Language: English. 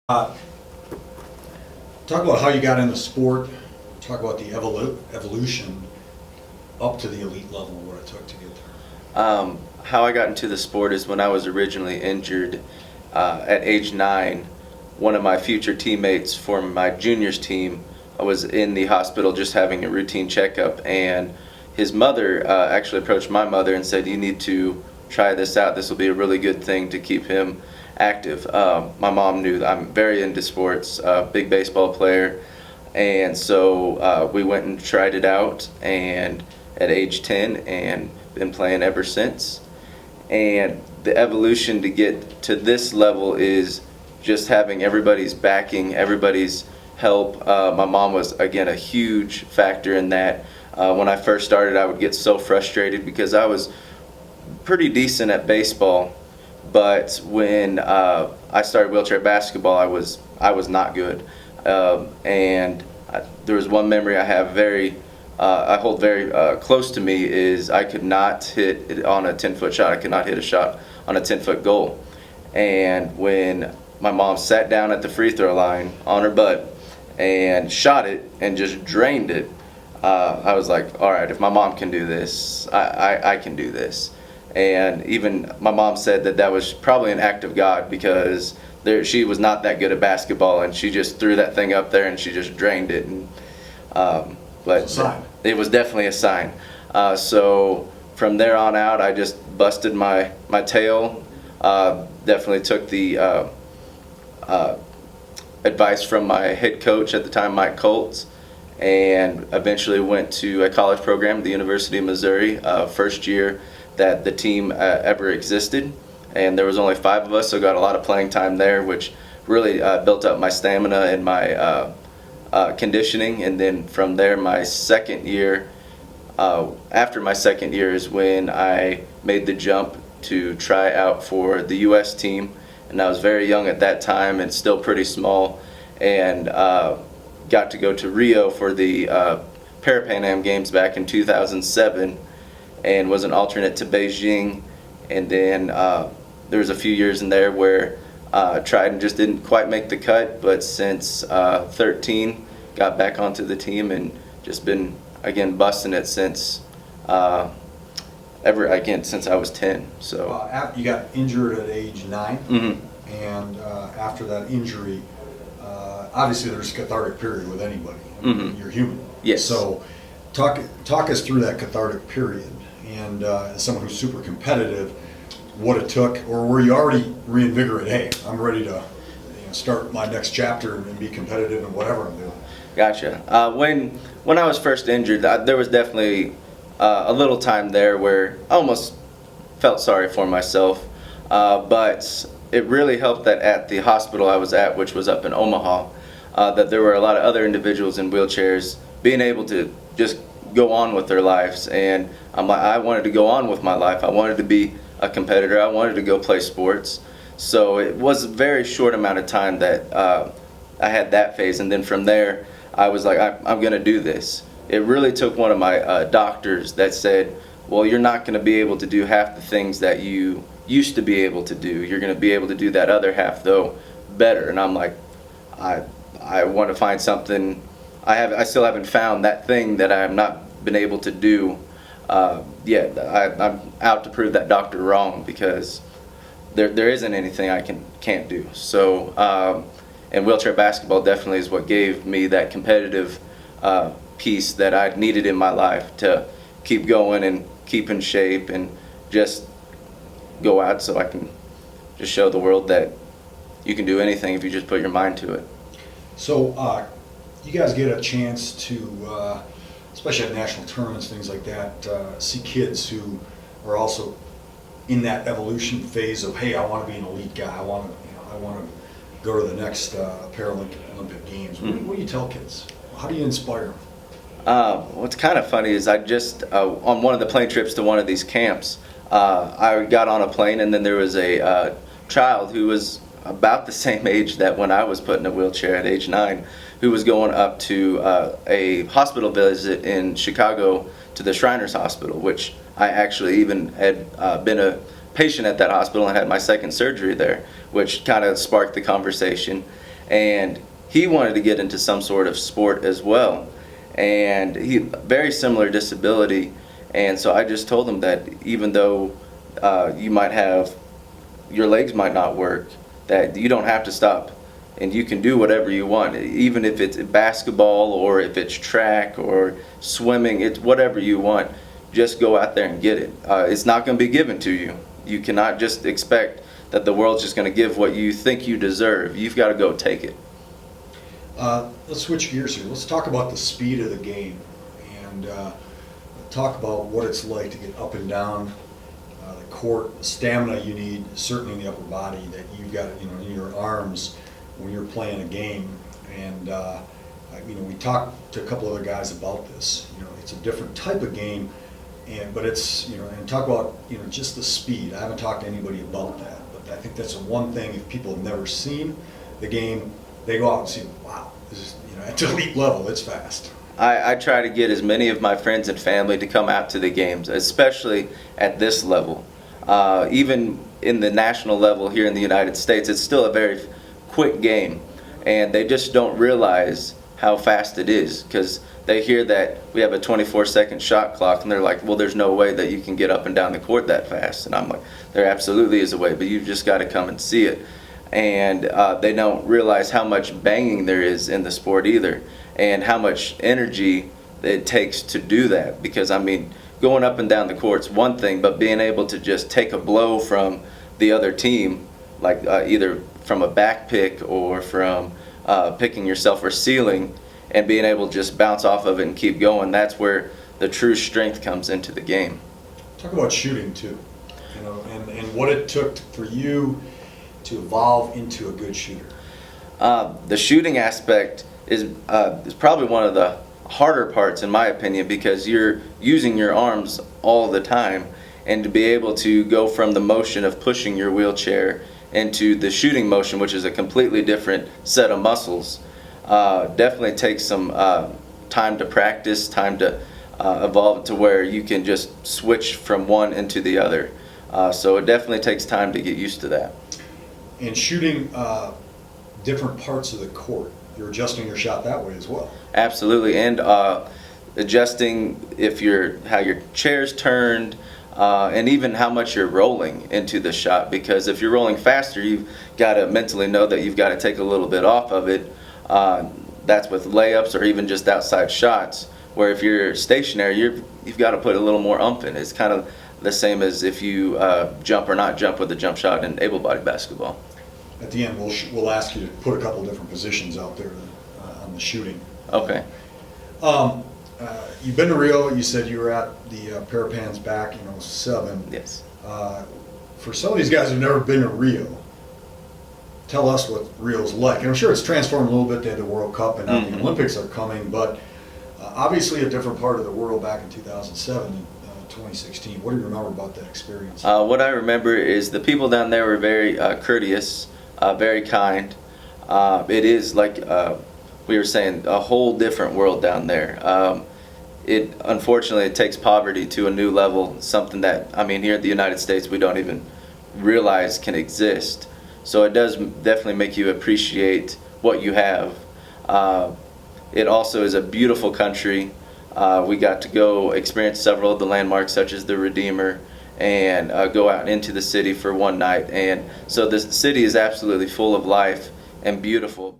Uh, Talk about how you got into sport. Talk about the evolution up to the elite level, what it took to get there. How I got into the sport is when I was originally injured at age 9. One of my future teammates for my juniors team was in the hospital just having a routine checkup, and his mother actually approached my mother and said, "You need to try this out. This will be a really good thing to keep him active." My mom knew that I'm very into sports, big baseball player, and so we went and tried it out, and at age 10, and been playing ever since. And the evolution to get to this level is just having everybody's backing, everybody's help. My mom was, again, a huge factor in that. When I first started, I would get so frustrated because I was pretty decent at baseball, but when I started wheelchair basketball, I was not good. There was one memory I hold very close to me is I could not hit it on a 10-foot shot. I could not hit a shot on a 10-foot goal. And when my mom sat down at the free throw line on her butt and shot it and just drained it, I was like, all right, if my mom can do this, I can do this. And even my mom said that was probably an act of God, because she was not that good at basketball, and she just threw that thing up there and she just drained it. And but it was definitely a sign. So from there on out, I just busted my tail. Definitely took the advice from my head coach at the time, Mike Colts, and eventually went to a college program at the University of Missouri, first year that the team ever existed. And there was only 5 of us, so got a lot of playing time there, which really built up my stamina and my conditioning. And then from there, my second year, after my second year is when I made the jump to try out for the U.S. team. And I was very young at that time and still pretty small, and got to go to Rio for the Paralympian Am Games back in 2007, and was an alternate to Beijing. And then there was a few years in there where tried and just didn't quite make the cut, but since 13 got back onto the team and just been again busting it since since I was 10. So You got injured at age 9, mm-hmm. and after that injury, obviously there's a cathartic period with anybody. I mean, Mm-hmm. You're human. Yes. So talk us through that cathartic period, and as someone who's super competitive, what it took, or were you already reinvigorated? Hey, I'm ready to start my next chapter and be competitive in whatever I'm doing. Gotcha. When I was first injured, there was definitely a little time there where I almost felt sorry for myself, but it really helped that at the hospital I was at, which was up in Omaha, that there were a lot of other individuals in wheelchairs being able to just go on with their lives. And I wanted to go on with my life. I wanted to be a competitor. I wanted to go play sports. So it was a very short amount of time that I had that phase, and then from there I was like, I'm going to do this. It really took one of my doctors that said, well, you're not going to be able to do half the things that you used to be able to do. You're going to be able to do that other half, though, better. And I'm like, I want to find something. I still haven't found that thing that I have not been able to do yet. I'm out to prove that doctor wrong, because there isn't anything I can't do. So and wheelchair basketball definitely is what gave me that competitive piece that I needed in my life to keep going and keep in shape and just go out, so I can just show the world that you can do anything if you just put your mind to it. So you guys get a chance to, especially at national tournaments, things like that, see kids who are also in that evolution phase of, hey, I want to be an elite guy. I want to go to the next Paralympic Games. What do you tell kids? How do you inspire them? What's kind of funny is I just, on one of the plane trips to one of these camps, I got on a plane, and then there was a child who was about the same age that when I was put in a wheelchair at age 9, who was going up to a hospital visit in Chicago to the Shriners Hospital, which I actually even had been a patient at that hospital and had my second surgery there, which kind of sparked the conversation. and he wanted to get into some sort of sport as well, and he very similar disability. And so I just told him that even though you might have, your legs might not work, that you don't have to stop and you can do whatever you want, even if it's basketball or if it's track or swimming. It's whatever you want, just go out there and get it. It's not going to be given to you. You cannot just expect that the world's just going to give what you think you deserve. You've got to go take it. Let's switch gears here. Let's talk about the speed of the game, and talk about what it's like to get up and down the court, the stamina you need, certainly in the upper body, that you've got, in your arms when you're playing a game. And we talked to a couple other guys about this. It's a different type of game, but it's, and talk about, just the speed. I haven't talked to anybody about that, but I think that's the one thing. If people have never seen the game, they go out and see, wow, this is, at the elite level, it's fast. I try to get as many of my friends and family to come out to the games, especially at this level. Even in the national level here in the United States, it's still a very quick game, and they just don't realize how fast it is, because they hear that we have a 24-second shot clock, and they're like, well, there's no way that you can get up and down the court that fast. And I'm like, there absolutely is a way, but you've just got to come and see it. And they don't realize how much banging there is in the sport either, and how much energy it takes to do that. Because going up and down the court's one thing, but being able to just take a blow from the other team, like either from a back pick or from picking yourself or sealing, and being able to just bounce off of it and keep going, that's where the true strength comes into the game. Talk about shooting too, and what it took for you to evolve into a good shooter. The shooting aspect is probably one of the harder parts, in my opinion, because you're using your arms all the time, and to be able to go from the motion of pushing your wheelchair into the shooting motion, which is a completely different set of muscles, definitely takes some time to practice, time to evolve to where you can just switch from one into the other. So it definitely takes time to get used to that. And shooting different parts of the court, you're adjusting your shot that way as well. Absolutely, and adjusting how your chair's turned, and even how much you're rolling into the shot. Because if you're rolling faster, you've got to mentally know that you've got to take a little bit off of it. That's with layups or even just outside shots. Where if you're stationary, you've got to put a little more oomph in. It's kind of the same as if you jump or not jump with a jump shot in able-bodied basketball. At the end, we'll ask you to put a couple different positions out there on the shooting. Okay. You've been to Rio. You said you were at the Paralympians back in 2007. Yes. For some of these guys who've never been to Rio, tell us what Rio's like. And I'm sure it's transformed a little bit. They had the World Cup, and now the Olympics are coming. But obviously a different part of the world back in 2007 and 2016. What do you remember about that experience? What I remember is the people down there were very courteous, very kind. It is like we were saying, a whole different world down there. Unfortunately, it takes poverty to a new level, something that, here in the United States, we don't even realize can exist. So it does definitely make you appreciate what you have. It also is a beautiful country. We got to go experience several of the landmarks, such as the Redeemer, and go out into the city for one night. And so the city is absolutely full of life and beautiful.